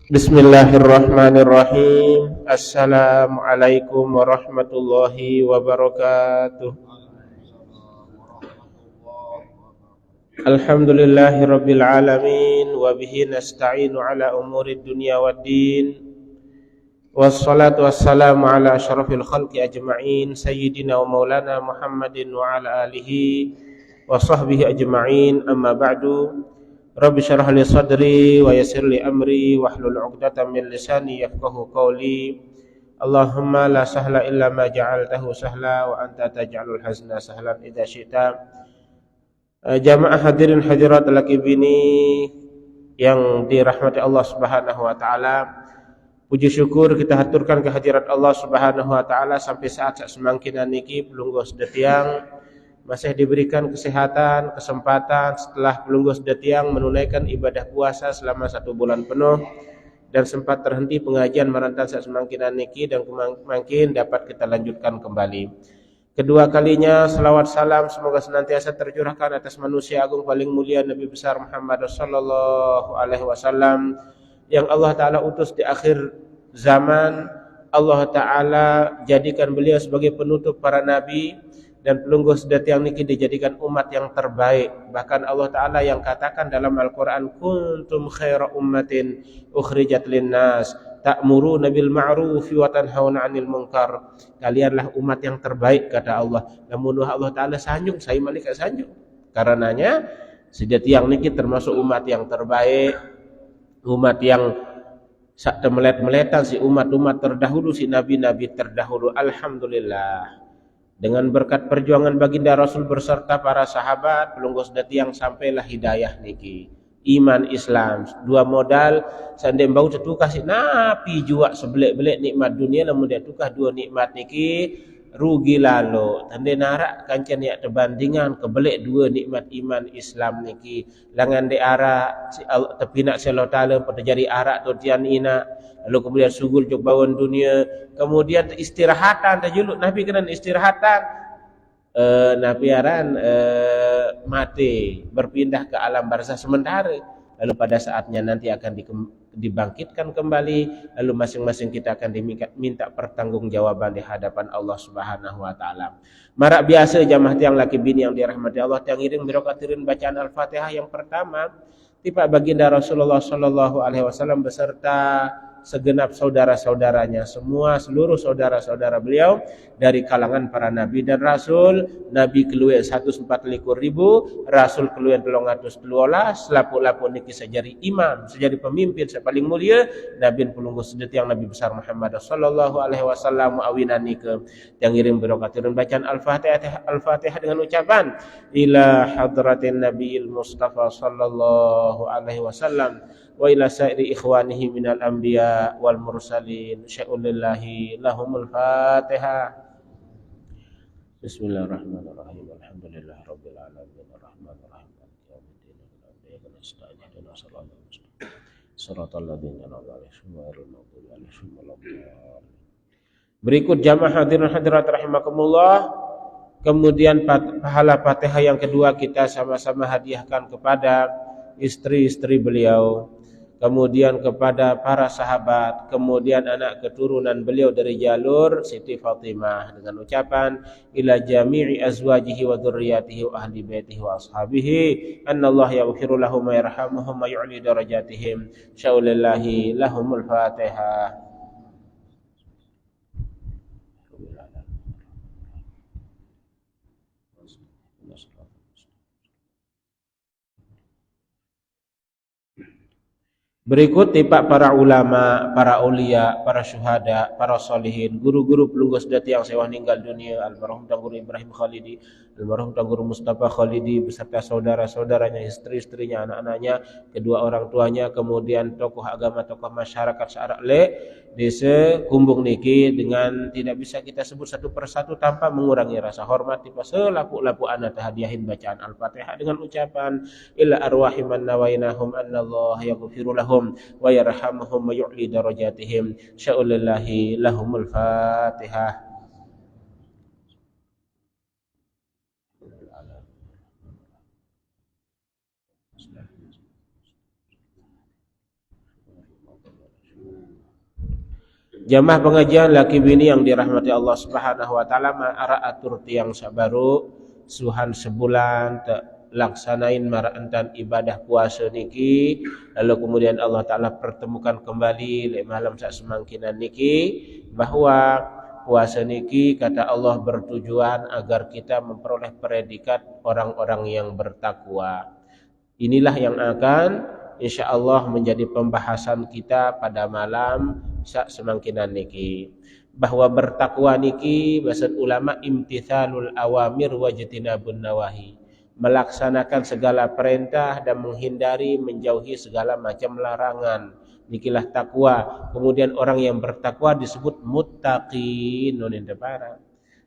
Bismillahirrahmanirrahim. Assalamualaikum warahmatullahi wabarakatuh. Alhamdulillahirabbil alamin wa bihi nasta'inu ala umurid dunya waddin. Wassalatu wassalamu ala asyrafil khalqi ajma'in sayyidina wa maulana Muhammadin wa ala alihi wa sahbihi ajma'in. Amma ba'du. Rabbi syrah li sadri wa yassir li amri wahlul 'uqdatam min lisani yafqahu qawli. Allahumma la sahla illa ma ja'altahu sahla wa anta taj'alul hazna sahlan idza syi'ta. Jamaah hadirin hadirat laki bini yang dirahmati Allah Subhanahu wa taala. Puji syukur kita haturkan kehadirat Allah Subhanahu wa taala sampai saat semangkinan niki pelungguh sedetiang masih diberikan kesehatan, kesempatan setelah pelungguh sedetiang menunaikan ibadah puasa selama 1 bulan penuh dan sempat terhenti pengajian marantan saat semangkinan niki dan kemungkinan dapat kita lanjutkan kembali. Kedua kalinya selawat salam semoga senantiasa tercurahkan atas manusia agung paling mulia Nabi besar Muhammad sallallahu alaihi wasallam yang Allah taala utus di akhir zaman. Allah taala jadikan beliau sebagai penutup para nabi dan pelungguh sedetiang niki dijadikan umat yang terbaik. Bahkan Allah taala yang katakan dalam Al-Qur'an, kuntum khaira ummatin ukhrijat linnas ta'muruna bil ma'ruf wa tanhauna 'anil munkar. Kalianlah umat yang terbaik kata Allah. Namun Allah taala sanjung saya malaikat sanjung. Karenanya sedetiang niki termasuk umat yang terbaik, umat yang sak temelet-meletan si umat-umat terdahulu, si nabi-nabi terdahulu. Alhamdulillah. Dengan berkat perjuangan baginda Rasul berserta para sahabat, pelungguh sedetiang sampailah hidayah niki. Iman Islam, dua modal sandem bau tetu kasih napi jua sebelek-belek nikmat dunia namun dia tukah dua nikmat niki rugi lalu. Tande narak kancen ya terbandingan kebelek dua nikmat iman Islam niki. Langan de ara tapi nak selo taala pada jadi arak totian ina. Lalu kemudian sugul jog bawon dunia, kemudian istirahatan tajuluk Nabi kena istirahatan Nabi aran mati berpindah ke alam barzah sementara. Lalu pada saatnya nanti akan dibangkitkan kembali, lalu masing-masing kita akan diminta pertanggungjawaban di hadapan Allah Subhanahu wa taala. Marak biasa jamaah tiang laki bini yang dirahmati Allah, tiang iring birokatirin bacaan Al-Fatihah yang pertama tiba baginda Rasulullah sallallahu alaihi wasallam beserta segenap saudara-saudaranya, seluruh saudara-saudara beliau dari kalangan para nabi dan rasul. Nabi keluar 144.000, rasul keluar 312, lapu-lapu niki sejari imam, sejari pemimpin sepaling mulia nabi pelungguh sedetiang Nabi besar Muhammad sallallahu alaihi wasallam awinan nike yang ngirim birokatun bacaan Al-Fatihah dengan ucapan ila hadratin Nabiyil Mustafa sallallahu alaihi wasallam wa ila sairi ikhwanihi minal anbiya wal mursalin sya'ulillahi lahumul fatihah. Bismillahirrahmanirrahim. Alhamdulillahi rabbil alamin arrahmanirrahim maliki yaumiddin iyyaka nasta'in ihdinas siratal ladzina an'amta 'alaihim ghairil maghdubi 'alaihim waladdallin. Berikut jamaah hadirin hadirat rahimakumullah, kemudian pahala Fatihah yang kedua kita sama-sama hadiahkan kepada istri-istri beliau, kemudian kepada para sahabat, kemudian anak keturunan beliau dari jalur Siti Fatimah dengan ucapan ila jami'i azwajihi wa dzurriyyatihi wa ahli baitihi wa ashabihi annallaha yaghfiru lahum wa yarhamuhum wa yu'li darajatihim syaulillahi lahumul fatihah. Berikut tipak para ulama, para ulia, para syuhada, para solihin, guru-guru pelungguh sedati yang sewah meninggal dunia, almarhum Tuan Guru Ibrahim Khalidi, almarhum Tuan Guru Mustafa Khalidi beserta saudara-saudaranya, istri-istrinya, anak-anaknya, kedua orang tuanya, kemudian tokoh agama, tokoh masyarakat searak le desa Kumbung niki dengan tidak bisa kita sebut satu persatu tanpa mengurangi rasa hormat tipe selapu-lapu anak hadiahin bacaan Al-Fatihah dengan ucapan illa arwahi man nawainahum annallaha yaghfiru lahum wa yarhamuhum wa yu'li darajatihim sya'ulillahi lahumul fatihah. Jamaah pengajian laki bini yang dirahmati Allah Subhanahu wa taala, mara atur tiang sabaru suhan sebulan laksanain maraantan ibadah puasa niki, lalu kemudian Allah taala pertemukan kembali le malam sak semangkinan niki, bahwa puasa niki kata Allah bertujuan agar kita memperoleh predikat orang-orang yang bertakwa. Inilah yang akan insyaallah menjadi pembahasan kita pada malam sak semangkinan niki, bahwa bertakwa niki bahasa ulama imtithalul awamir wajtinabun nawahi, melaksanakan segala perintah dan menghindari menjauhi segala macam larangan. Nikilah takwa. Kemudian orang yang bertakwa disebut muttaqin nonin para.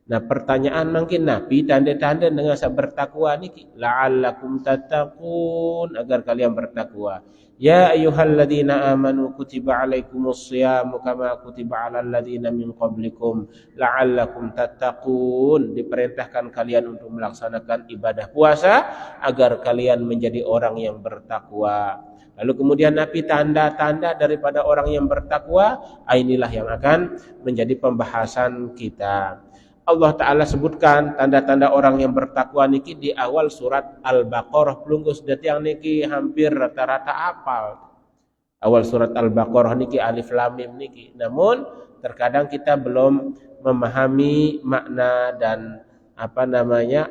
Nah, pertanyaan mungkin nabi tanda-tanda dengan bertakwa niki, la'allakum tattaqun, agar kalian bertakwa. Ya ayyuhalladzina amanu kutiba alaikumus shiyamu kama kutiba alal ladzina min qablikum la'allakum tattaqun. Diperintahkan kalian untuk melaksanakan ibadah puasa agar kalian menjadi orang yang bertakwa. Lalu kemudian Nabi tanda-tanda daripada orang yang bertakwa, inilah yang akan menjadi pembahasan kita. Allah Ta'ala sebutkan tanda-tanda orang yang bertakwa niki di awal surat Al-Baqarah. Pelunggus detiang niki hampir rata-rata apal. Awal surat Al-Baqarah niki alif lam mim niki. Namun terkadang kita belum memahami makna dan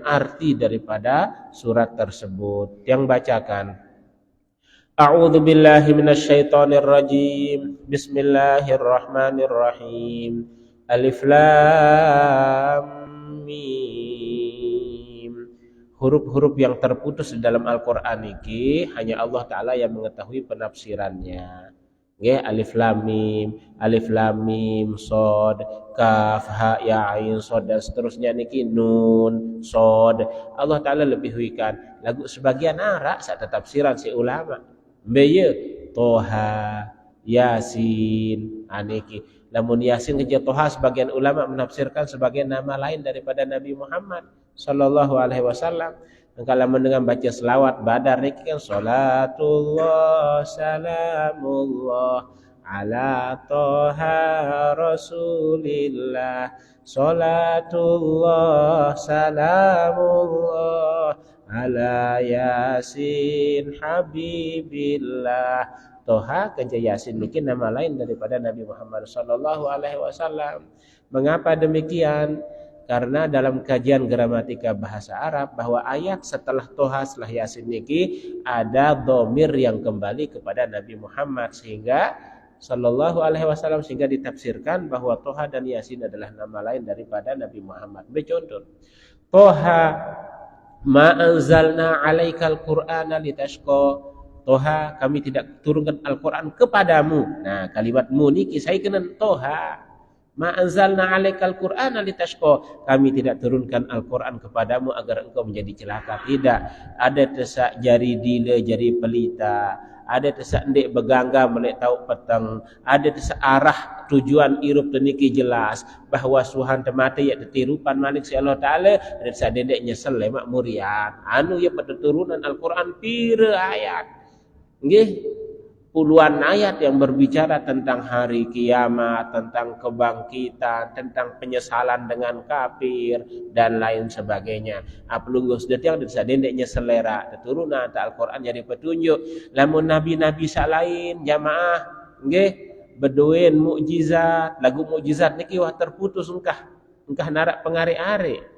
arti daripada surat tersebut. Yang bacakan. A'udzu billahi minasyaitonir rajim. Bismillahirrahmanirrahim. Alif lam mim. Huruf-huruf yang terputus di dalam Al-Qur'an iki hanya Allah Ta'ala yang mengetahui penafsirannya. Nggih, alif lam mim, shad, kaf, ha, ya, ain, shad dan seterusnya niki nun, shad. Allah Ta'ala lebih huikan. Lagu sebagian arak sak tafsiran si ulama. Mbeye Toha, Yasin, aniki. Lamun Yasin ke Toha sebagian ulama menafsirkan sebagai nama lain daripada Nabi Muhammad sallallahu alaihi wasallam. Kalau dengan baca selawat badar niki kan salatullah salamullah ala Toha Rasulillah, salatullah salamullah ala Yasin Habibillah. Toha kanca Yasin niki nama lain daripada Nabi Muhammad sallallahu alaihi wasallam. Mengapa demikian? Karena dalam kajian gramatika bahasa Arab bahwa ayat setelah Toha setelah Yasin niki ada dhamir yang kembali kepada Nabi Muhammad sehingga sallallahu alaihi wasallam, sehingga ditafsirkan bahwa Toha dan Yasin adalah nama lain daripada Nabi Muhammad. Contoh, Toha ma anzalna 'alaikal qur'ana litashqa. Toha, kami tidak turunkan Al-Quran kepadamu. Nah, kalimat mu ni kisah kena Toha. Ma anzalna 'alaikal qur'ana litashqa. Kami tidak turunkan Al-Quran kepadamu agar engkau menjadi celaka. Tidak. Ada tesak jari dila jari pelita. Ada tesak ndek begangga melek tahu petang. Ada tesak arah tujuan irup teniki jelas bahwa Tuhan temate ya tetirupan malik si Allah Ta'ala. Ada tesak dedek nyesel lemak murian. Anu ya pada turunan Al-Quran pira ayat. Nggih, puluhan ayat yang berbicara tentang hari kiamat, tentang kebangkitan, tentang penyesalan dengan kafir dan lain sebagainya. Apalunggus detiang bisa dendeknya selera keturunan Al-Qur'an jadi petunjuk. Lamun nabi-nabi salain jamaah nggih beduin mukjizat, lagu mukjizat niki wah terputus engkah narak pengare-are.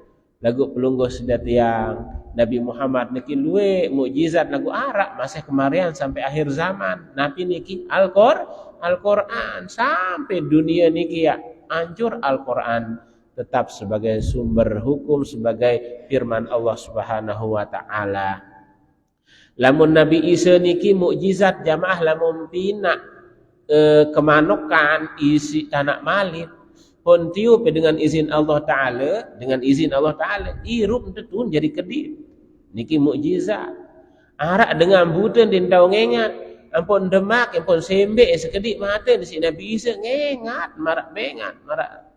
Lagu pelunggus detiang Nabi Muhammad niki luwe mukjizat lagu arak masih kemarian sampai akhir zaman. Nabi niki Al-Qur'an sampai dunia niki ya hancur Al-Qur'an tetap sebagai sumber hukum, sebagai firman Allah Subhanahu wa taala. Lamun Nabi Isa niki mukjizat jamaah lamun pina kemanokan isi tanah malit pun tiup dengan izin Allah Ta'ala, irup tetun jadi kedip. Niki mukjizat. Arak dengan budan din tau ngengat, ampun demak, ampun sembe sekedip mata di si Nabi Isa ngengat, marak bengat, marak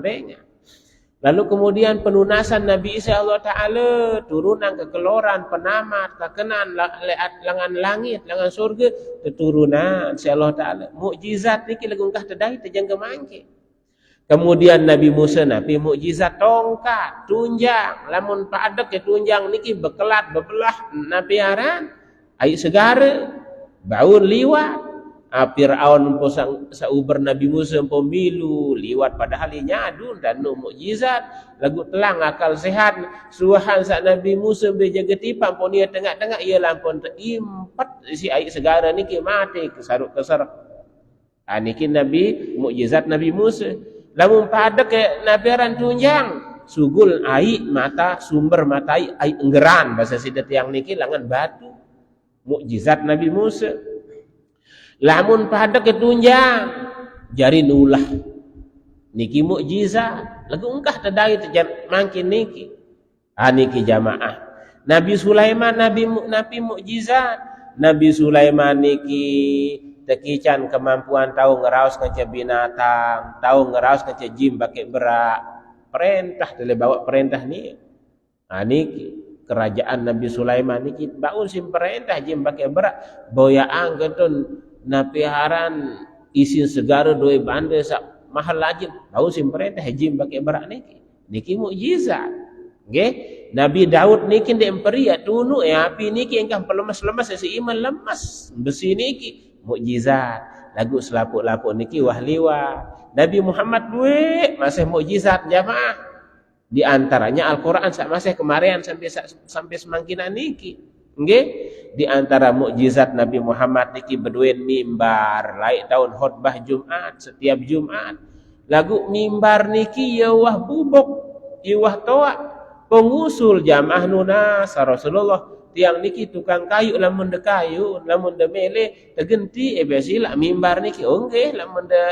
bengat. Lalu kemudian penunasan Nabi Isa Allah Ta'ala, turunan kekeluaran, penamat, kekenan, langan langit, langan surga, keturunan si Allah Ta'ala. Mukjizat ni kira gungkah tedai, terjangka mangke. Kemudian Nabi Musa, Nabi mukjizat tongkat, tunjang, lamun padak ke tunjang niki bekelat, bebelah, Nabi haran, air segara, baun liwat. Fir'aun sauber Nabi Musa pemilu liwat padahal nyadun dan no mukjizat lagu telang akal sehat suahan sak Nabi Musa bejaga tipan pun dia tengah-tengah ia lampun terimpat si air segara niki mati kesaruk-kesaruk. Niki Nabi mukjizat Nabi Musa. Lamun pada ke Nabi ran tunjang sugul air mata sumber mata air enggeran bahasa sidat yang niki langan batu. Mukjizat Nabi Musa. Lamun pada ketunjang jari nulah niki mukjizat lagu engkah tedai mangkin niki niki jamaah Nabi Sulaiman nabi mukjizat Nabi Sulaiman niki tekican kemampuan tahu ngeraos ke binatang tahu ngeraos ke jin pakai berak perintah tele bawa perintah ni niki kerajaan Nabi Sulaiman niki baun sim perintah jin pakai berak boyaan ketun Nabi haran isin segara doi bande sak mahal lajin tahu sim perintah jin pakai berak niki mukjizat nggih Nabi Daud niki ndek emperia tunu api niki engkang pelemas-lemas si iman lemas besi niki mukjizat lagu selapuk-lapuk niki wahliwa Nabi Muhammad duwe masih mukjizat jamaah di antaranya Al-Qur'an sak masih kemarin sampai semangkinan niki nggih di antara mukjizat Nabi Muhammad niki berduin mimbar laik tahun khutbah Jumat setiap Jumat lagu mimbar niki ya wah bubuk ya wah toa pengusul jamaah nunas Rasulullah tiang niki tukang kayu lamun de kayu lamun de mele tegenti biasila mimbar niki nggih lamun de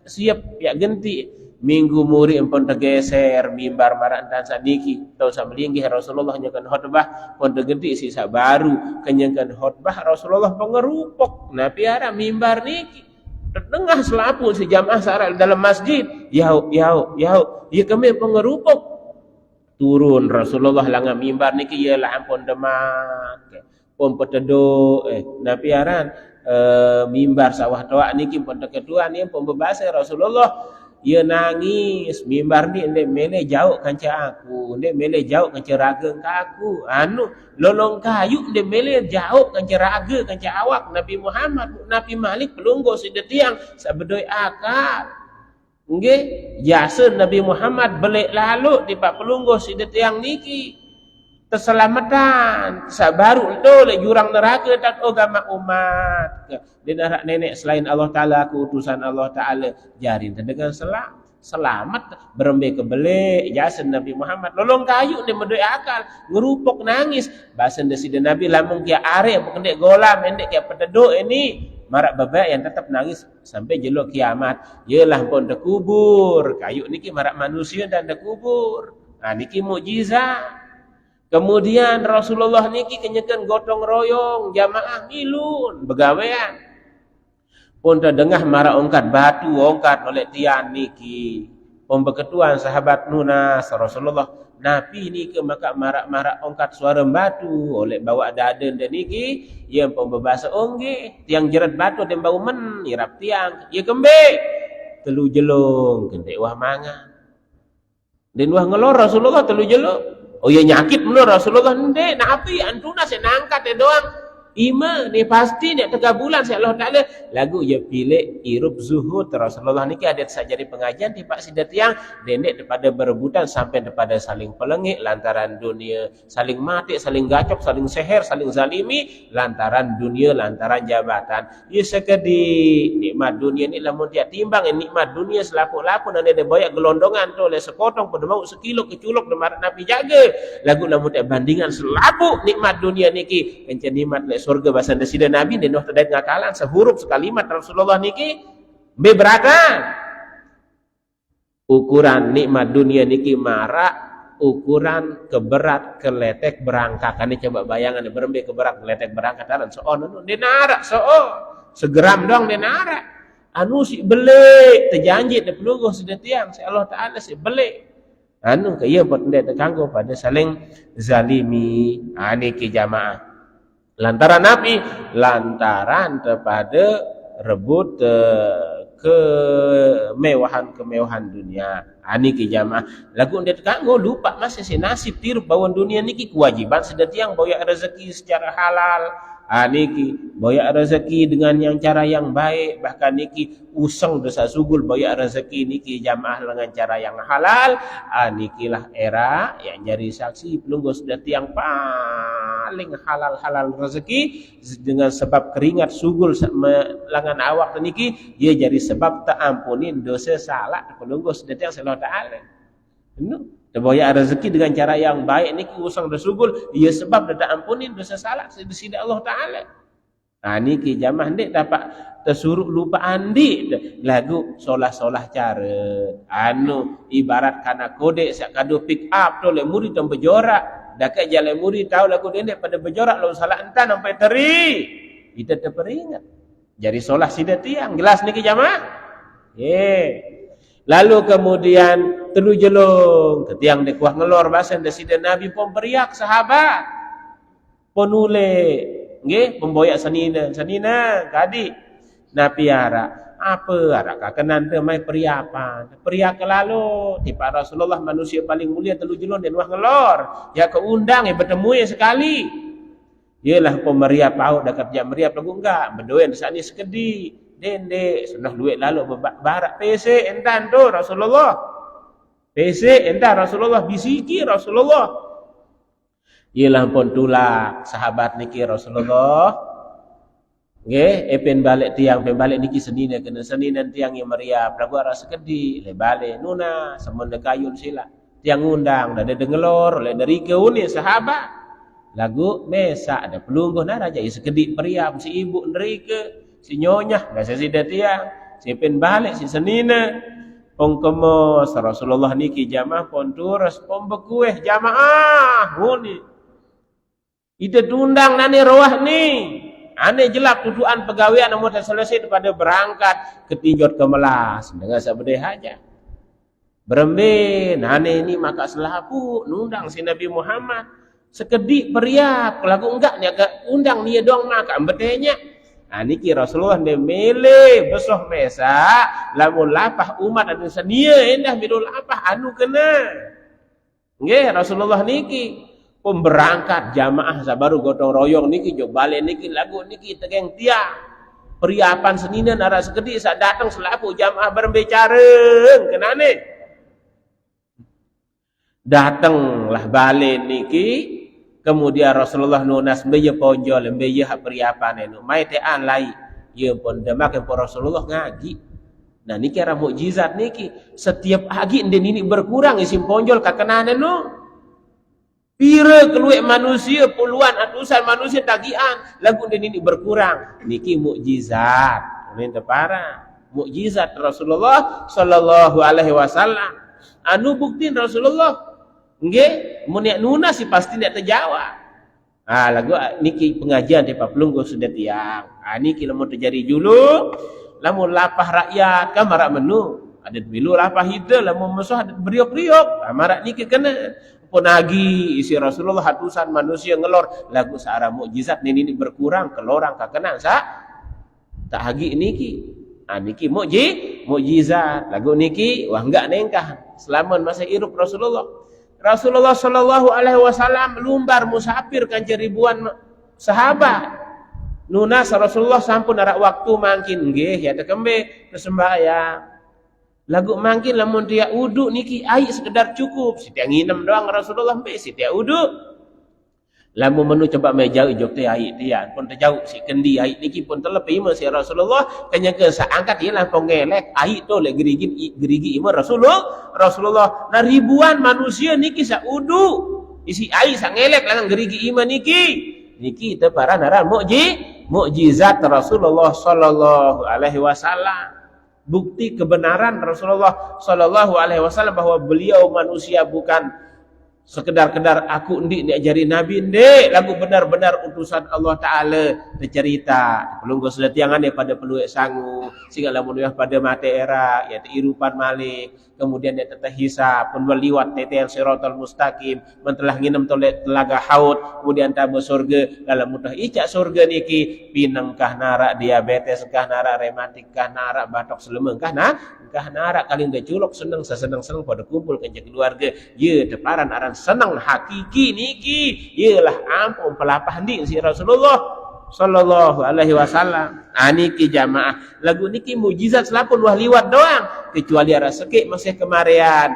siap ya genti minggu muri empon tegeser mimbar marak dan saniki tau samelinggih Rasulullah nyakan khutbah pon tegenti sisa baru kenyakan khutbah Rasulullah pengerupok nah piara mimbar niki tengah selaput si jamaah saral dalam masjid yau ya kami pengerupok turun Rasulullah langan mimbar niki ialah ampun demak pon petedo nah piaran mimbar sawah toa niki pon ketuan ni pon bebasa Rasulullah ia nangis mimbar ni ndek mele jauh kanca aku ndek mele jauh kanca raga aku lolong kayu ndek mele jauh kanca raga kanca awak Nabi Muhammad Nabi Malik pelunggo sidet tiang sabedoi akal nggih jasa Nabi Muhammad belik lalu di pak pelunggo sidet tiang niki keselamatan sabaru itu le jurang neraka dan agama umat dan anak nenek selain Allah Ta'ala keutusan Allah Ta'ala jarin dengan selamat berembe kebele jasen Nabi Muhammad lolong kayu dia mendoi akal ngerupok nangis bahasan desida Nabi lamun kia are pendek golam pendek kia petedo ini marak babak yang tetap nangis sampai jelok kiamat yalah pun dekubur kayu niki marak manusia dan dekubur niki mukjizat. Kemudian Rasulullah niki kenyakan gotong royong jamaah milun begawean pun terdengah marah ongkat batu ongkat oleh tian niki pembeketuan sahabat nunas Rasulullah Nabi niki maka marah ongkat suara batu oleh bawa daden dan niki yang pembebasa ongge tiang jerat batu dan bau men irap tiang ya kembe telu jelung kendek wah manga dan wah ngelor Rasulullah telu jelung oh ya nyakit menurut Rasulullah ndek nabi antuna saya nangkat doang ima ni pasti nek 3 bulan saya Allah Taala lagu ya pilih irup zuhud Rasulullah niki ada saja di pengajian di Pak Sidat yang dendek daripada berebutan sampai daripada saling pelengik lantaran dunia saling mati saling gacok saling seher saling zalimi lantaran dunia lantaran jabatan ya sekedi nikmat dunia ni lamun dia timbang nikmat dunia selaku-laku dan ada banyak gelondongan tu oleh sepotong pada mau sekilo keculok demarat Nabi jaga lagu lamun dia bandingan selaku nikmat dunia niki kencen nikmat surga bahasa desida Nabi dan waktu terdait ngakalan sehuruf sekalimat Rasulullah niki beberapa ukuran nikmat dunia niki marak ukuran keberat keletek berangkat kan coba bayangan berembe keberat keletek berangkat dalam soon dia narak segeram dong dia narak anu si belik terjanji dia pelungguh sudah tiang si Allah Ta'ala si belik Anu ke ia pun ndak terganggu pada saling zalimi. Niki jamaah. Lantaran Nabi lantaran kepada rebut kemewahan dunia. Niki jamaah. Lagu ndak terganggu lupa masih si nasib tiru bawon dunia niki kewajiban sedetiang boyak rezeki secara halal. Niki boyak rezeki dengan yang cara yang baik, bahkan niki usang dosa sugul boyak rezeki niki jamaah dengan cara yang halal. Nikilah era yang jadi saksi pelunggu sedeti yang paling halal rezeki dengan sebab keringat sugul langan awak niki dia jadi sebab tak ampunin dosa salah pelunggu sedeti yang Allah Taala. Boyak rezeki dengan cara yang baik niki usang dosa sugul ia sebab tak ampunin dosa salah di sisi Allah Taala. Niki jamaah ndik dapat tersuruh lupa andi lagu solah cara ibarat kana kode sak kado pick up tu le murid dan berjorak dekat jalan murid tahu lagu dia pada berjorak lalu salah entan sampai teri kita terperingat jadi solah sida tiang jelas niki jamaah lalu kemudian telu jelung ketiang dek kuah ngelor basan desida Nabi pun beriak sahabat penule nggih pemboyak sanina kadi Nabi ara apa ara kakenan teu mai periapan periak lalu di para Rasulullah manusia paling mulia telu jelun dan wah ngelor ya keundang bertemu sekali ialah pemeriap paut dekat jam meriap lagu enggak berdoa di sana sekedi dende sudah duit lalu barak PC entan tu Rasulullah PC entan Rasulullah bisiki Rasulullah ialah pun tulak sahabat niki Rasulullah nggih pen balik tiang pen balik niki senina kena seninan tiang yang meriap lagu ara sekedi le balik nuna semonde kayun sila tiang undang dah dengelor oleh dari keuni sahabat lagu mesa ada pelungguh na raja sekedi periap si ibu nerike si nyonyah biasa si tiang si pen balik si senina pongkemos Rasulullah niki jamaah pon turus pon bekueh jamaah nguni ida tundang nani roah ni ane jelak tuduhan pegawaian namun selesai daripada berangkat ketinjot ke melas dengan sabdeh aja berembin ane ini maka selaku nundang si Nabi Muhammad sekedik periak lagu enggak ni agak undang dia doang maka ambetenya niki Rasulullah dia mele besoh mesa lamun lapah umat ada senia endah midul lapah anu kena nggih Rasulullah niki pemberangkat jamaah sabaru gotong royong niki jog balik niki lagu niki tegeng tiang periapan senina nara sekedi saat datang selaku jamaah berbicara kenane datanglah balik niki kemudian Rasulullah nunas mbeye ponjol mbeye hak periapan enu mai tean lai ye pun demak pun Rasulullah ngaji nah niki era mukjizat niki setiap agi nden ini berkurang isim ponjol kakenane nu pira keluar manusia puluhan ratusan manusia tagian lagu ini berkurang niki mukjizat ini tepara mukjizat Rasulullah sallallahu alaihi wasallam anu buktiin Rasulullah nggih mun nek nuna si pasti nek terjawab lagu niki pengajian di Papelunggu sudah tiang niki lamun terjadi julu lamun lapah rakyat kan marak menu ada bilu lapah hida lamun musuh ada beriok-beriok marak niki kena ponagi isi Rasulullah hatusan manusia ngelor lagu searah mukjizat ini berkurang kelorang kakenang tak hagi niki niki mukjizat lagu niki wah enggak nengkah selaman masa hidup Rasulullah sallallahu alaihi wasallam lumbar musafir kan ribuan sahabat nunas Rasulullah sampun arak waktu mangkin nggih ya tekembe tersembahyang lagu mangkin lamun dia uduk niki air sekedar cukup setiap nginem doang Rasulullah sampai setiap uduk lamun menu coba meja ujok teh air dia pun terjauh si kendi air niki pun terlepi si Rasulullah kanya ke angkat dia lampau ngelek air tu le gerigi ima Rasulullah nah ribuan manusia niki sa uduk isi air sa ngelek langan gerigi ima niki teu para naran mukjizat Rasulullah sallallahu alaihi wasallam bukti kebenaran Rasulullah sallallahu alaihi wasallam bahwa beliau manusia bukan sekedar-kedar aku ndik diajari Nabi ndik, lagu benar-benar utusan Allah Ta'ala tercerita pelunggu sudah tiangan daripada peluik sangu sehingga lamun pada mata era iaitu irupan malik, kemudian dia tetap hisab pun berliwat tete yang siratal mustaqim mentelah nginem tolek telaga haud, kemudian tabu surga dalam mudah icak surga niki pinengkah narak diabetes kah narak rematik kah narak batok selemeng kah narak kali nggak culok seneng pada kumpul ke keluarga ye teparan aran senang hakiki niki ialah ampun pelapah di si Rasulullah sallallahu alaihi wasallam. Niki jamaah lagu niki mujizat selapun wah liwat doang kecuali ara sekik masih kemarian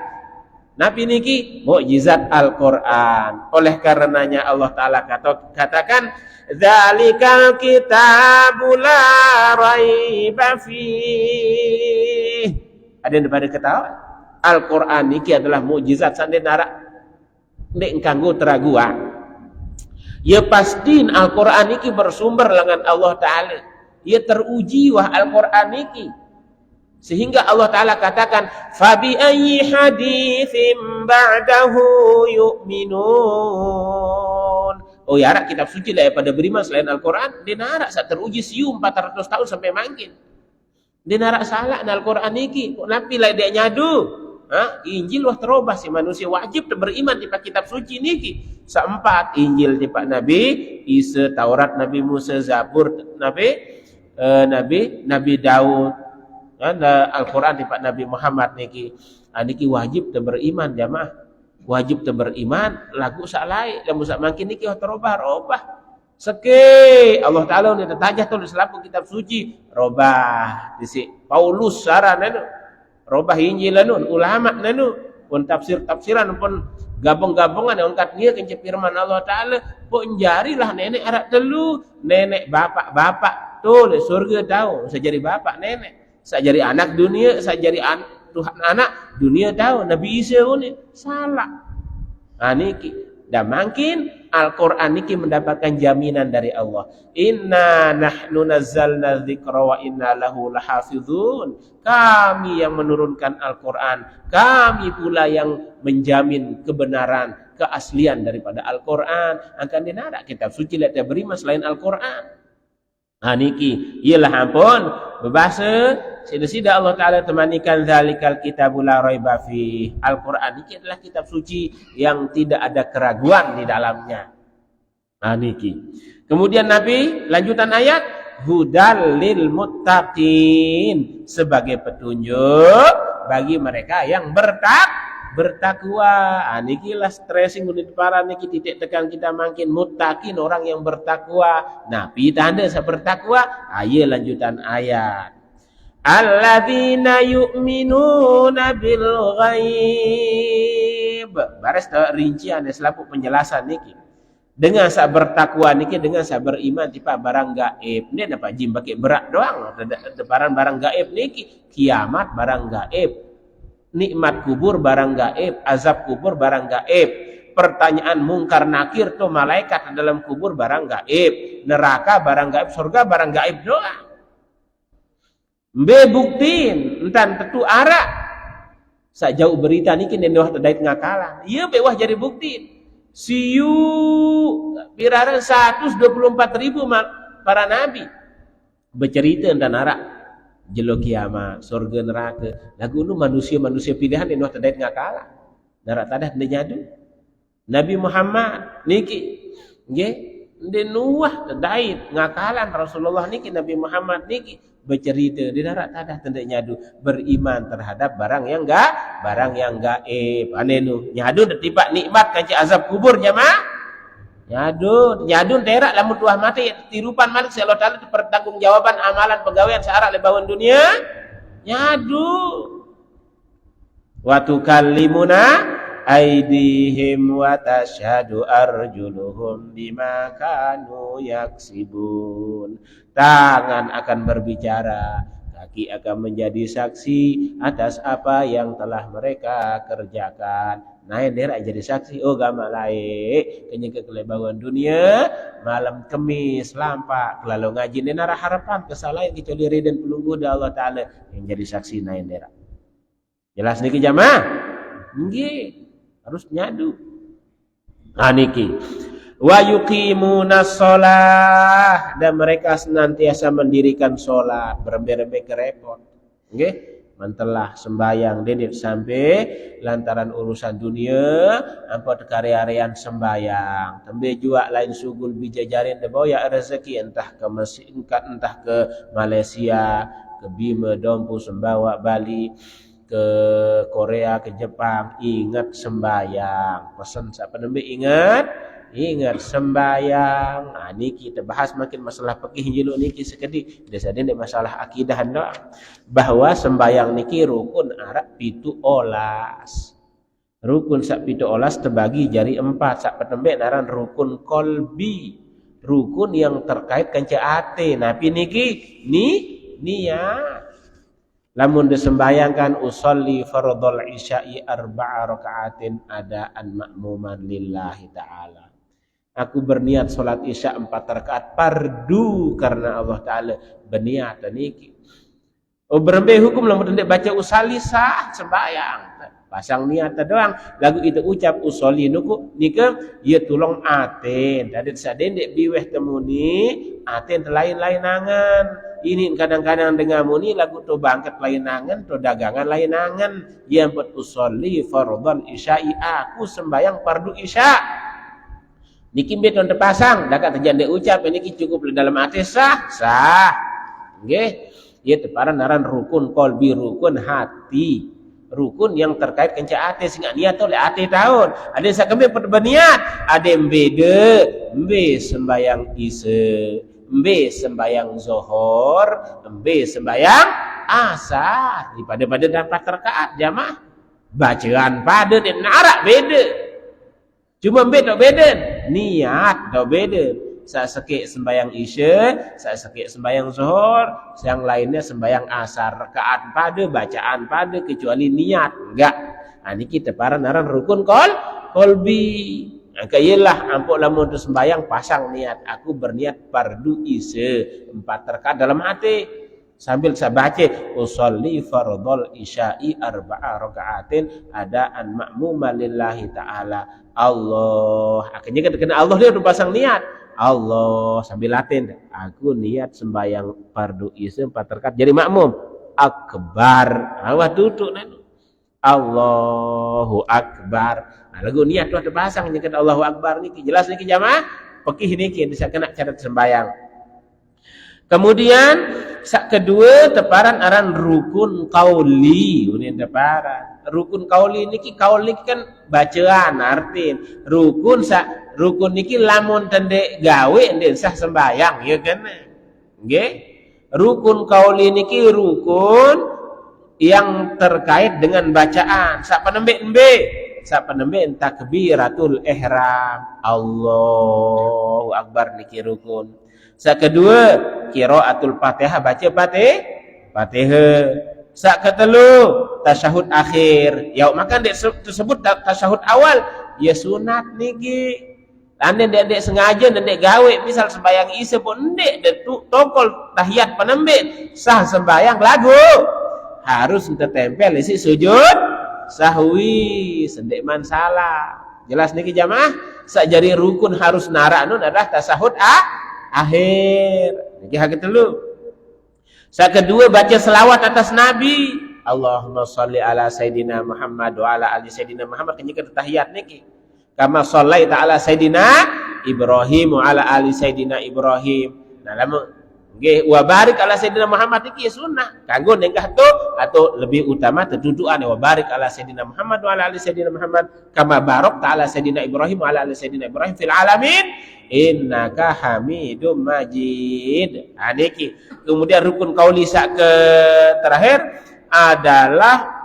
nabi niki mukjizat Al-Qur'an. Oleh karenanya Allah Ta'ala katakan dzalikal kitabul la raiba fih. Ada yang pada ketawa Al-Qur'an niki adalah mukjizat sande narak ndek kanggo teraguan. Ya pastiin Al-Qur'an niki bersumber lengan Allah Ta'ala. Ya teruji wah Al-Qur'an niki. Sehingga Allah Ta'ala katakan fabi ayyi haditsim ba'dahu yu'minun. Oh ya rak kitab suci daripada beriman selain Al-Qur'an dinarak sak teruji sium 400 tahun sampai mangkin. Dinarak salah na Al-Qur'an niki kok nabi lah dia nyadu. Injil wah terobah si manusia wajib beriman di kitab suci niki. Seempat Injil di Pak Nabi Isa, Taurat Nabi Musa, Zabur Nabi Daud, Al-Quran di Pak Nabi Muhammad niki. Niki wajib beriman jamaah. Wajib beriman lagu salai lamun sak mangkin niki wah terobah. Seke Allah Ta'ala ni tajah tu selaku kitab suci robah disi Paulus saran robah Injil nun ulama nanu pun tafsiran pun gabung-gabungan yang kat dia kencep firman Allah Ta'ala pun jarilah nenek arak telu nenek bapak tu le surga tahu saya jadi bapak nenek saya jadi anak dunia saya jadi Tuhan anak dunia tahu Nabi Isa ni salah niki dan makin Al-Quran niki mendapatkan jaminan dari Allah. Inna nahnu nazzalna dzikra wa inna lahu lahafizun. Kami yang menurunkan Al-Quran. Kami pula yang menjamin kebenaran, keaslian daripada Al-Quran. Akan dinarak kitab suci lihat beriman selain Al-Quran. Niki ialah ampun berbahasa sida-sida Allah Ta'ala temanikan zalikal kitabul la raiba fi. Al-Quran ini adalah kitab suci yang tidak ada keraguan di dalamnya. Niki. Kemudian Nabi lanjutan ayat hudal lil muttaqin sebagai petunjuk bagi mereka yang bertakwa. Niki lah stressing unit para niki titik tekan kita makin muttaqin orang yang bertakwa. Nabi tanda saya bertakwa. Lanjutan ayat. Alladzina yu'minuna bil ghaib. Baris rincian selaku penjelasan niki. Dengan saya bertakwa niki dengan saya beriman tipa barang gaib. Ini dapat jim pakai berat doang. Deparan barang gaib niki. Kiamat barang gaib. Nikmat kubur barang gaib, azab kubur barang gaib. Pertanyaan mungkar nakir tuh malaikat dalam kubur barang gaib. Neraka barang gaib, surga barang gaib doang. Buktiin entan tentu arak sajauh berita niki nendewah terdait ngakalan iya bewah jadi buktiin siu piraran 124.000 para nabi bercerita entan arak jelo kiamat surga neraka lagu nu manusia pilihan nendewah terdait ngakalan darat tadah nyadu Nabi Muhammad niki nggih ndenuah terdait ngakalan Rasulullah niki Nabi Muhammad niki bercerita di darat tadah tanda nyadu beriman terhadap barang yang gaib anenu nyadu tiba nikmat kanci azab kubur jamaah nyadu terak lamun tuah mati tirupan mati Allah Taala pertanggungjawaban amalan pegawaian searah lebawan dunia nyadu wa tukallimuna aidihim wa tasyhadu arjuluhum bima kanu yaksibun. Tangan akan berbicara, kaki akan menjadi saksi atas apa yang telah mereka kerjakan. Nah, daerah jadi saksi. Oh, gama laik kenya kekelebawan dunia malam kemis lampak lalu ngaji nenara harapan kesalahan kecuali ridhan pelunggu da Allah Ta'ala yang jadi saksi naik daerah. Jelas niki jamaah? Nggih. Harus nyadu Niki wa yuqimunas shalah, dan mereka senantiasa mendirikan salat, berembe-rembe kerepot. Nggih, mantelah sembayang dedit sampai lantaran urusan dunia ampun karya-karyan sembayang. Tembe juga lain sugul bijajarin de boya rezeki entah ke Mesir, entah ke Malaysia, ke Bima, Dompu, Sumbawa, Bali, ke Korea, ke Jepang, ingat sembayang. Pesan siapa nembe ingat sembayang. Nah, ni kita bahas makin masalah fikih jelu niki sekedik. Desa dene masalah akidah doang. Bahwa sembayang niki rukun arak pitu olas. Rukun sak pitu olas terbagi jadi 4. Sak penembe naran rukun kolbi. Rukun yang terkait kanca ate. Napi niki niat. Lamun disembayangkan usolli fardhul isya'i 4 rakaatin adaan ma'muman lillahi ta'ala. Aku berniat salat isya 4 rakaat fardu karena Allah Ta'ala berniat niki. Oh berembe hukum lamun ndek baca usolli sah sembayang. Pasang niat doang. Lagu itu ucap usolli nuku nika ieu tulung aten. Dadet sadendek biweh temuni aten lain-lainangan. Ini kadang-kadang dengan muni lagu tu bangket lainangan, tu dagangan lainangan. Yang buat usolli fardhul isya'i, aku sembayang fardu isya. Niki beton terpasang, dakat terjande ucap niki cukup dalam hati sah. Nggih. Ieu teh naran rukun qalbi, rukun hati. Rukun yang terkait kenca ate sing niat oleh ate tahun. Ada sakembe berniat, ada mbe sembayang isya. Mbe sembayang zuhur, mbe sembayang asar. Pada dapat rakaat jamaah. Bacaan pada dan narak beda. Cuma mbe tak beda, niat tak beda. Sakit sembayang isya, sakit sembayang zuhur, yang lainnya sembayang asar. Rakaat pada, bacaan pada, kecuali niat enggak. Nah, ini kita para naran rukun kolbi. Kayalah ampuk lamun tu sembayang pasang niat, aku berniat fardu isya 4 rakaat dalam hati sambil saya baca usolli fardhul isya'i 4 rakaatin adaan ma'muman lillahi ta'ala. Allah akhirnya kena Allah dia udah pasang niat Allah sambil latin, aku niat sembayang fardu isya 4 rakaat jadi makmum akbar. Awah duduk nanti Allahu akbar. Nah, lagu niat tu ada pasang nyekat Allahu akbar niki jelas niki jamaah fikih niki bisa kena cara sembayang. Kemudian sak kedua teparan aran rukun qauli. Ini teparan rukun qauli niki qaul niki kan bacaan artin. Rukun niki lamun tende gawe ende sah sembayang ya kan. Nggih. Rukun qauli niki rukun yang terkait dengan bacaan. Sak penembe takbiratul ihram. Allahu akbar niki rukun. Sak kedua qiraatul Fatihah, baca Fatihah. Sak ketelu tasyahud akhir. Ya maka tersebut tasyahud awal ya sunat niki. Ande dek sengaja dek gawe misal sembayang isya pun ndek tokol tahiyat penembe sah sembayang lagu harus tertempel isi sujud sahwi sendek man salah. Jelas niki jamaah sak jari rukun harus narak nun adalah tasahud akhir niki hak telu. Sak kedua baca selawat atas nabi, Allahumma sholli ala sayidina Muhammad wa ala ali sayidina Muhammad kenyeke tahiyat niki kama shallaita ala sayidina Ibrahim wa ala ali sayidina Ibrahim. Nah lamun nggih wa barik ala sayidina Muhammad iki sunnah kanggo nenggah tu atau lebih utama tedudukan wa barik ala sayidina Muhammad wa ala ali sayidina Muhammad kama barakta ala sayidina Ibrahim wa ala ali sayidina Ibrahim fil alamin innaka Hamidum Majid. Niki kemudian rukun qauli sak ke terakhir adalah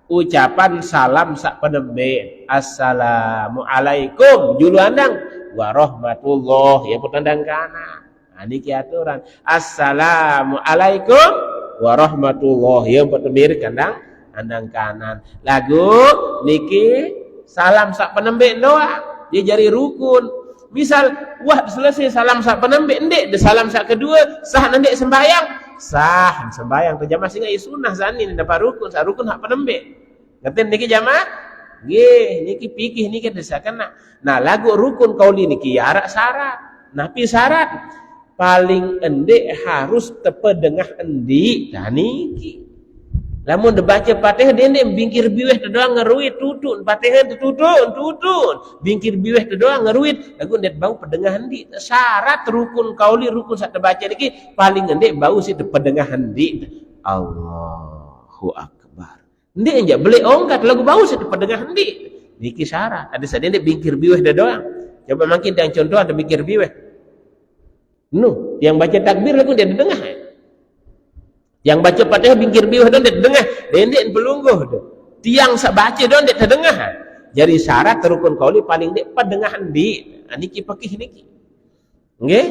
ucapan salam sak penembe assalamu alaikum julu andang warahmatullah ya petandang kanan. Niki aturan assalamualaikum warahmatullahi wabarakatuh kandang andang kanan. Lagu niki salam sak penembe doa dia jari rukun. Misal wah selesai salam sak penembe ndek de salam sak kedua sah ndek sembayang sah sembayang tu jamaah singa sunnah sani dapat rukun sak rukun hak penembe. Ngerti niki jamaah Nggih, niki pikih niki desakan nak. Nah, lagu rukun kauli niki ya arak syarat. Napi syarat paling endek harus tepedengah endi. Nah niki. Lamun dibaca Fatihah dene bingkir biweh doang ngeruit tutun Fatihah tutun bingkir biweh doang ngeruit lagu ndet bau pedengah endi syarat rukun kauli rukun sak baca niki paling endek bau si pedengah endi Allahu akbar ndek enja beli ongkat lagu bau si pedengah endi niki syarat ada sadene bingkir biweh doang coba makin yang contoh ada bingkir biweh yang baca takbir lagu dia dengah yang baca Fatihah bingkir biwah don det dengah dendek pelungguh do tiang sak baca don det terdengah jadi syarat rukun qauli paling dek padengahan di niki pakih niki nggih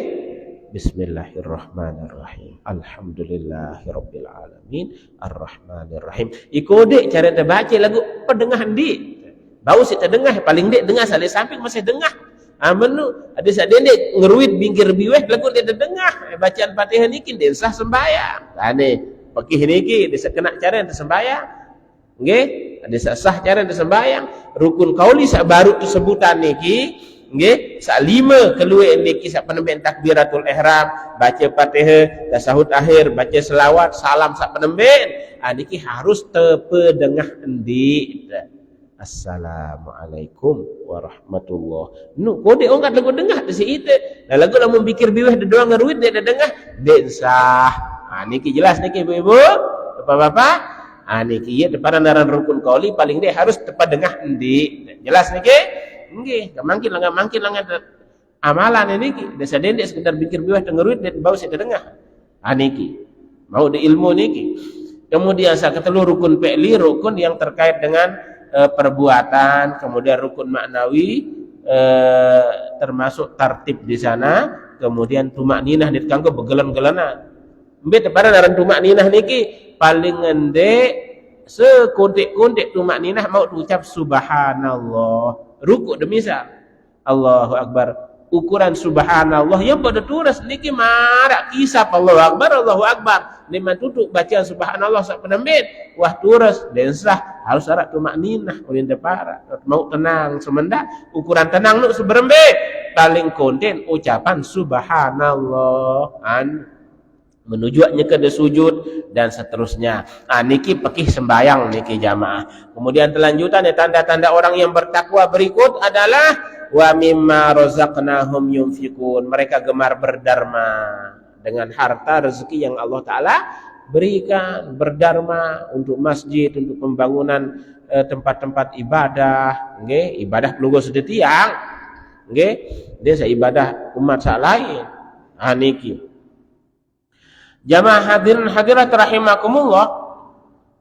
bismillahirrahmanirrahim alhamdulillahirabbil alamin arrahmanirrahim iko dek cara terbaca lagu padengahan di bau si terdengah paling dek dengar sale samping masih dengah menu ada sak dendek ngeruit bingkir biweh lagu dia dengah bacaan Fatihah niki den sah sembahyang ane pakih niki desa kena cara ente sembahyang nggih ada sah cara ente sembahyang rukun qauli sak baru disebutan niki nggih sak 5 keluwe niki sak penemben takbiratul ihram baca Fatihah tasahud akhir baca selawat salam sak penemben niki harus tepedengah endi Assalamualaikum warahmatullahi kode ongkat lagu dengah desi ite nah lagu lamun pikir biweh doang ngeruit dia dengah den sah niki jelas niki ibu-ibu bapak-bapak niki ya depan naran rukun qauli paling dia harus tepat dengah endi jelas niki nggih mangkin amalan niki desa dendek sekedar pikir biweh ngeruit dia bau sida dengah niki mau di ilmu niki kemudian sak ketelu rukun fi'li rukun yang terkait dengan perbuatan, kemudian rukun maknawi termasuk tartib di sana, kemudian tumakninah ditanggo begelan-gelana. Mbet pada daran tumakninah niki paling endek sekuntik-kuntik tumakninah mau ucap subhanallah. Rukuk demisal. Allahu akbar. Ukuran subhanallah yang pada turas niki marak kisah Allahu akbar liman tutuk bacaan subhanallah sak penembet wah turas den sah harus arak tumakninah ulin depara mau tenang semenda ukuran tenang nu seberembe paling konten ucapan subhanallah menujuannya ke sujud dan seterusnya niki pakih sembayang niki jamaah kemudian telanjutan tanda-tanda orang yang bertakwa berikut adalah wa mimma razaqnahum yunfikun mereka gemar berdarma dengan harta rezeki yang Allah Ta'ala berikan berdarma untuk masjid untuk pembangunan tempat-tempat ibadah nggih ibadah pelungguh sedetiang nggih desa ibadah umat sak lain niki jamaah hadirin hadirat rahimakumullah.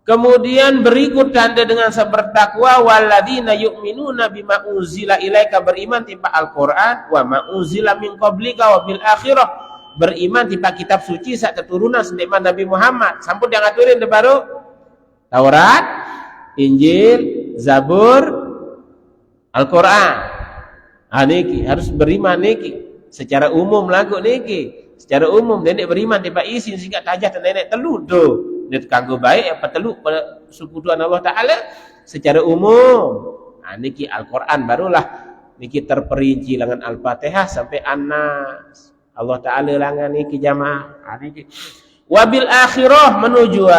Kemudian berikut tanda dengan bertakwa walladzina yu'minuna bima unzila ilaika beriman tipa Al-Qur'an wa ma unzila min qablika wa bil akhirah beriman tipa kitab suci sak keturunan sendeman Nabi Muhammad sampun yang ngaturin de baru Taurat, Injil, Zabur, Al-Qur'an. Niki harus beriman niki secara umum lagu niki secara umum nenek beriman tipa isi sehingga tajah nenek telu tuh dia kanggo baik apa telu pada sekutuan Allah Ta'ala secara umum niki Al-Quran barulah niki terperinci dengan Al-Fatihah sampai An-Nas Allah Ta'ala langan niki jamaah niki wabil akhirah menuju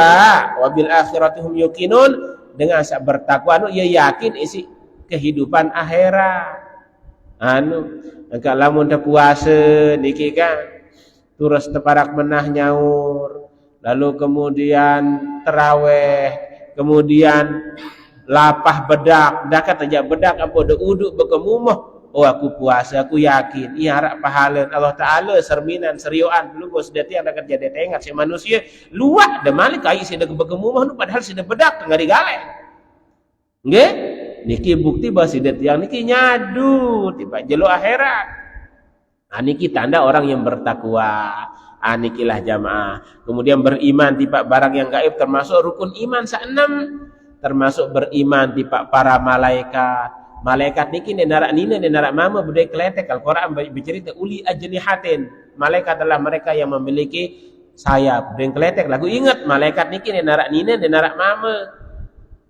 wabil akhiratihum yuqinun dengan sak bertakwa ya yakin isi kehidupan akhirat angka lamun teu puasa niki kan terus teparak menah nyaur lalu kemudian terawih, kemudian lapah bedak, dakat aja bedak apa ada uduk bekemumuh. Oh aku puasa, aku yakin. Iya harap pahala Allah Ta'ala serminan, serioan. Belum kau sedati yang dakat jadi tengat si manusia. Luak dah malik kai si dah bekemumuh nu padahal si dah bedak tengah digaleng. Nggih? Niki bukti bahwa si yang niki nyadu tiba jelo akhirat. Niki tanda orang yang bertakwa. Nikilah jamaah. Kemudian beriman tipe barang yang gaib termasuk rukun iman sak-6 termasuk beriman tipe para malaikat. Malaikat niki nenarak nina nenarak mama budaya kletek Al-Qur'an bercerita uli ajnihatin. Malaikat adalah mereka yang memiliki sayap. Budaya kletek lagu ingat malaikat niki nenarak nina nenarak mama.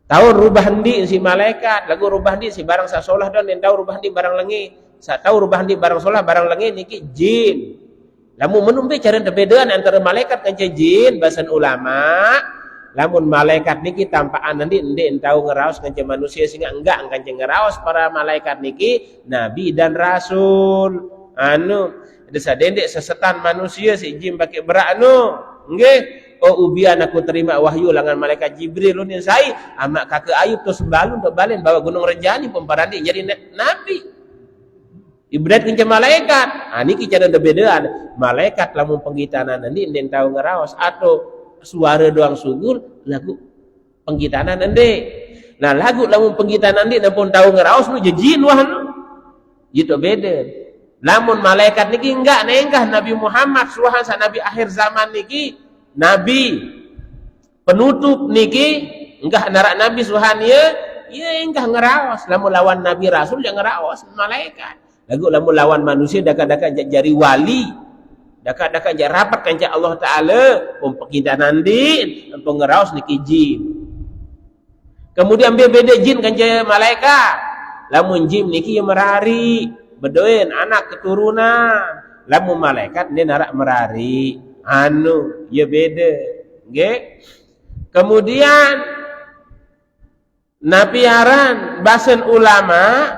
Tahu rubah hendi si malaikat, lagu rubah hendi si barang sak solah dan tahu rubah hendi barang lengi. Sak tahu rubah hendi barang solah barang lengi niki jin. Lamun menumpi cara perbedaan antara malaikat dengan jin, bahasan ulama, lamun malaikat niki tampaan nanti ndek tahu ngeraos dengan manusia sehingga enggak kancing ngeraos para malaikat niki nabi dan rasul. Desa dendek sesetan manusia si jin pakai berak nggih. Oh ubian aku terima wahyu langan malaikat Jibril lunin sai amak kakek Ayub tu sembalun tu balen bawa gunung Renjani pemparandi jadi nabi. Ibrat kencang malaikat. Niki cara bedaan. Malaikat lamun penggitanan nanti nden tahu ngeraos atau suara doang sugul lagu penggitanan ende. Nah lagu lamun penggitanan ende pun tahu ngeraos nu jin wah nu. Gitu beda. Lamun malaikat niki enggak nenggah Nabi Muhammad suahan sa nabi akhir zaman niki nabi penutup niki enggak narak nabi suhan ya enggak ngeraos. Lamun lawan nabi rasul jangan ngeraos malaikat. Lagu lamun lawan manusia daka-daka jari wali. Daka-daka jari rapat kanca Allah Ta'ala pempekindanan din pengeraos niki jin. Kemudian beda jin kanca malaikat. Lamun jin niki yang merari bedoen anak keturunan. Lamun malaikat dia narak merari ya beda nggih. Kemudian napiaran bahasan ulama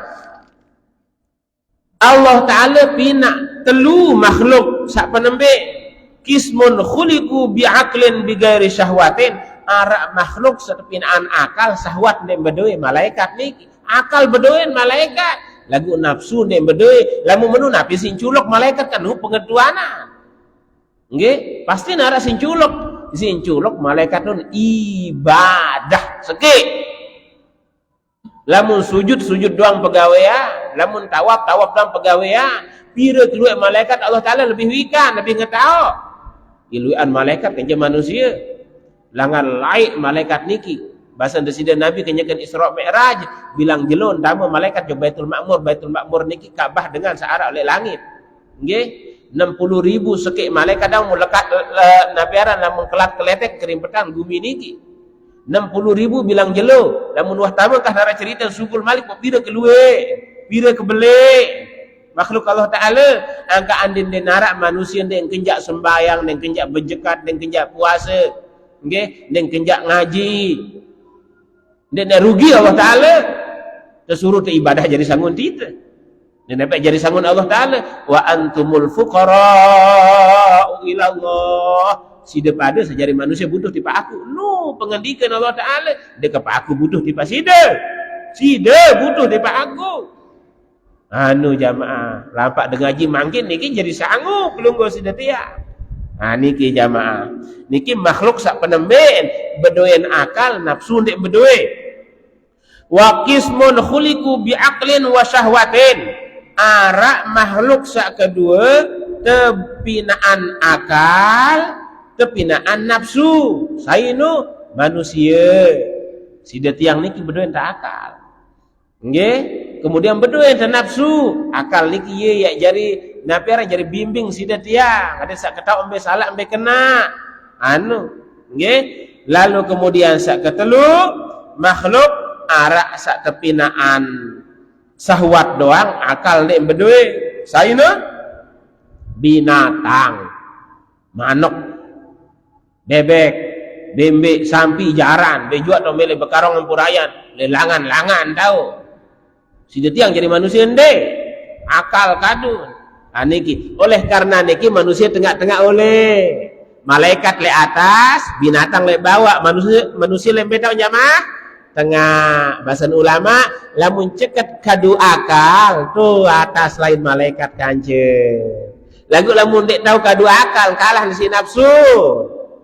Allah Ta'ala pina telu makhluk sak penembe kismun khuliqu bi'aqlin bighairi syahwatin arak makhluk setepinaan akal syahwat nek bedoe malaikat niki akal bedoen malaikat lagu nafsu nek bedoe lamun menu napi sing culuk malaikat kan pengetuanan nggih pasti nara sing culuk malaikat nun ibadah seke. Lamun sujud doang pegawaian, lamun tawaf doang pegawaian. Pira keluar malaikat Allah Ta'ala lebih wikan, lebih ngetau. Iluan malaikat kenja manusia. Langan laik malaikat niki. Bahasa desida Nabi kenyakan Isra Mi'raj bilang jelon dama malaikat ke Baitul Ma'mur niki Ka'bah dengan searah oleh langit. Nggih. 60.000 sekik malaikat dah melekat nabiaran lamun kelat keletek kerimpetan bumi niki. 60.000 bilang jelo lamun wah tamu kah nara cerita sugul malik pira pira kebele makhluk Allah Ta'ala angka andin den nara manusia den kenjak sembayang den kenjak berjekat den kenjak puasa nggih den kenjak ngaji den rugi Allah Ta'ala tersuruh te ibadah jadi sangun tita dan dapat jadi sangun Allah Ta'ala wa antumul fuqara ila Allah sida pada sejari manusia butuh tipa aku pengendikan Allah Ta'ala dia kepa aku butuh tipa sida butuh tipa aku jamaah lampak dengaji mangkin niki jadi sanggup belum go sida tia niki jamaah niki makhluk sak penemben bedoen akal nafsu ndek bedoe wa qismun khuliqu bi'aqlin wa syahwatin arak makhluk sak kedua tepinaan akal tepinaan nafsu sainu manusia sida tiang niki bedoen tak akal nggih kemudian bedoen tak nafsu akal niki ye ya jari napiara jari bimbing sida tiang ada sak ketau ambe salah ambe kena nggih lalu kemudian sak ketelu makhluk arak sak tepinaan syahwat doang akal nek bedoe sainu binatang manuk bebek, bembek, sampi, jaran, bejuat atau mele bekarong empurayan, lelangan tahu. Sida tiang jadi manusia ende, akal kadun. Niki, oleh karena niki manusia tengah-tengah oleh malaikat le atas, binatang le bawah, manusia le beda jamaah tengah. Bahasan ulama, lamun ceket kadu akal tu atas lain malaikat kancil. Lagu lamun dek tahu kadu akal kalah si nafsu.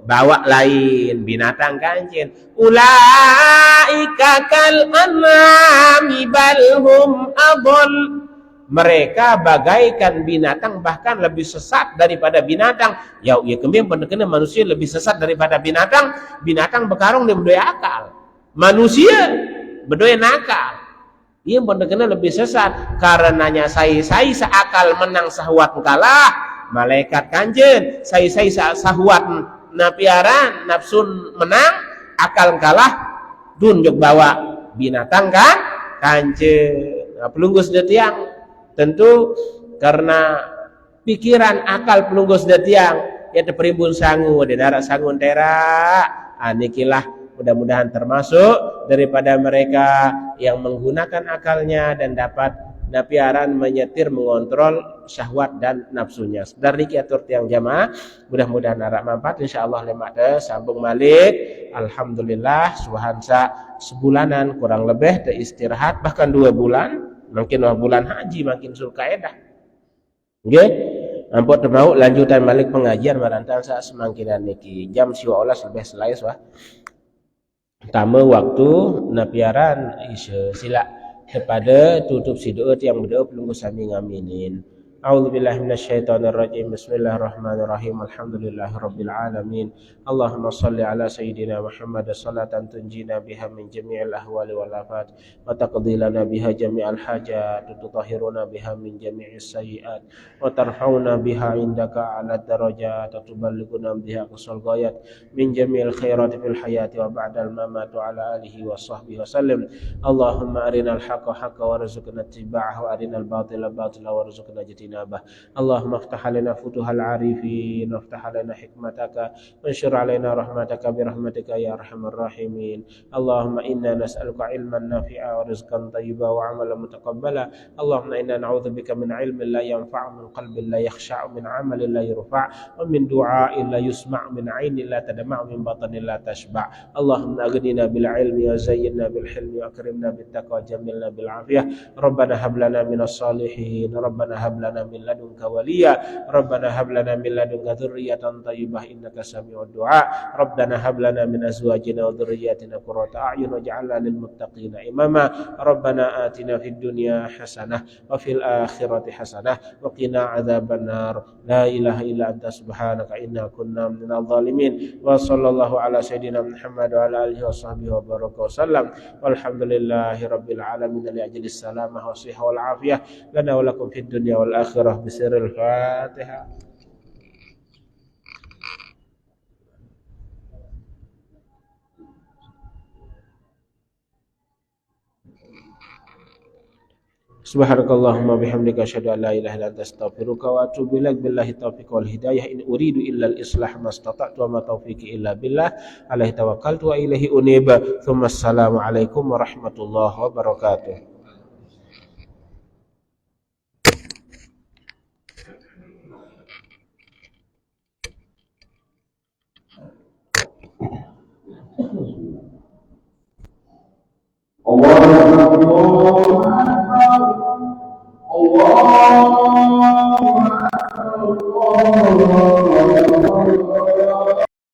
Bawa lain binatang kancil ulaika kal an'ami balhum adall mereka bagaikan binatang bahkan lebih sesat daripada binatang ya kembali pendekana manusia lebih sesat daripada binatang bekarong dan berdaya akal manusia berdaya nakal ia pendekana lebih sesat karenanya saya seakal menang sahwat kalah malaikat kancil saya sahwat napiaran nafsun menang akal kalah dun jog bawa binatang kan kanceun. Nah, pelunggus da tiang tentu karena pikiran akal pelunggus da tiang ya perimbun sangu di darat sangu tera. Anikilah mudah-mudahan termasuk daripada mereka yang menggunakan akalnya dan dapat napiaran menyetir mengontrol syahwat dan nafsunya. Dari atur tiang jamaah mudah-mudahan arak manfaat insyaallah lemak sambung malik. Alhamdulillah suhansa sebulanan kurang lebih teu istirahat bahkan 2 bulan mungkin 2 bulan haji makin sulkaedah. Nggih. Ampun termau lanjutan balik pengajian marantang sa semangkinan niki jam 12 lebih selais wah. Tama waktu napiaran sila kepada tutup sidoa yang berdoa pelunggu sami ngaminin. A'udzubillahi minasyaitonirrajim. Bismillahirrahmanirrahim. Alhamdulillahirabbil alamin. Allahumma shalli ala sayyidina Muhammad salatan tunjina biha min jami'il ahwali wal afat wa taqdi lana biha jami'al hajat wa tutahhiruna biha min jami'is sayyi'at wa tarfa'una biha indaka 'ala darajat wa tuballighuna biha aqsal ghayat min jami'il khairati fil hayati wa ba'dal mamat wa 'ala alihi wa sahbihi wa sallim. Allahumma arinal haqqa haqqan warzuqna ittiba'ahu wa arinal batila batila warzuqna ijtinabah. Allahumma iftah 'alaina futuhal 'arifin waftah 'alaina hikmataka wanshur 'alaina rahmataka bi rahmatika ya arhamar rahimin. Allahumma inna nas'aluka 'ilman nafi'a wa rizqan thayyiban wa 'amalan mutaqabbala. Allahumma inna na'udzubika min 'ilmin la yanfa'u min qalbin la yakhsha'u min 'amalin la yurfa' wa min du'a'in la yusma' min 'ainin la tadma'u min batanin la tashba'. Allahumma aghnina bil 'ilmi wa zayyinna bil hilmi wa akrimna bit taqwa jamilna bil 'afiyah. Rabbana hab lana minas salihin. Rabbana hab lana min ladunka waliya. Rabbana hab lana min ladunka dzurriyyatan thayyibah innaka sami'ud du'a. Rabbana hab lana min azwajina wa dhurriyyatina qurrata a'yun waj'alna lil muttaqina imama. Rabbana atina fid dunya hasanah wa fil akhirati hasanah wa qina adzabannar. La ilaha illa anta subhanaka inna kunna minadh dhalimin. Wa sallallahu ala sayyidina Muhammad wa ala alihi wa sahbihi wa baraka wa sallam. Walhamdulillahi rabbil alamin li ajli salamah wa sihha wal afiyah lana wa lakum fid dunya wal akhirah bisirril Fatihah. Subhanakallahumma bihamdika asyhadu an la ilaha illa anta astaghfiruka wa atubu ilaik. Billahi taufiq wal hidayah. In uridu illa al islah mastata'tu wa ma taufiqi illa billah. Alaihi tawakkaltu wa ilaihi unib. Tsumma assalamu alaikum warahmatullahi wabarakatuh. Allah